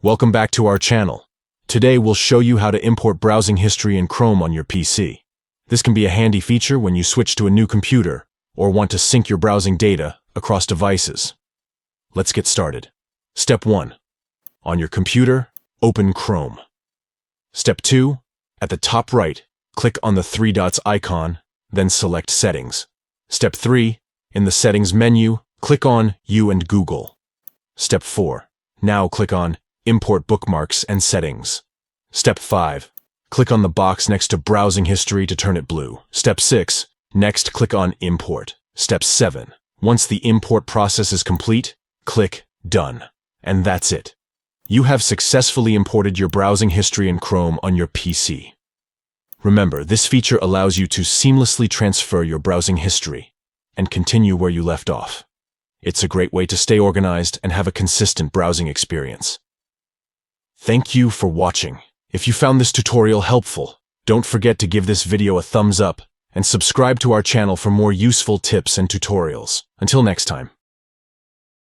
Welcome back to our channel. Today we'll show you how to import browsing history in Chrome on your PC. This can be a handy feature when you switch to a new computer or want to sync your browsing data across devices. Let's get started. Step 1. On your computer, open Chrome. Step 2. At the top right, click on the three dots icon, then select Settings. Step 3. In the Settings menu, click on You and Google. Step 4. Now click on Import Bookmarks and Settings. Step 5. Click on the box next to Browsing History to turn it blue. Step 6. Next, click on Import. Step 7. Once the import process is complete, click Done. And that's it. You have successfully imported your browsing history in Chrome on your PC. Remember, this feature allows you to seamlessly transfer your browsing history and continue where you left off. It's a great way to stay organized and have a consistent browsing experience. Thank you for watching. If you found this tutorial helpful, don't forget to give this video a thumbs up and subscribe to our channel for more useful tips and tutorials. Until next time.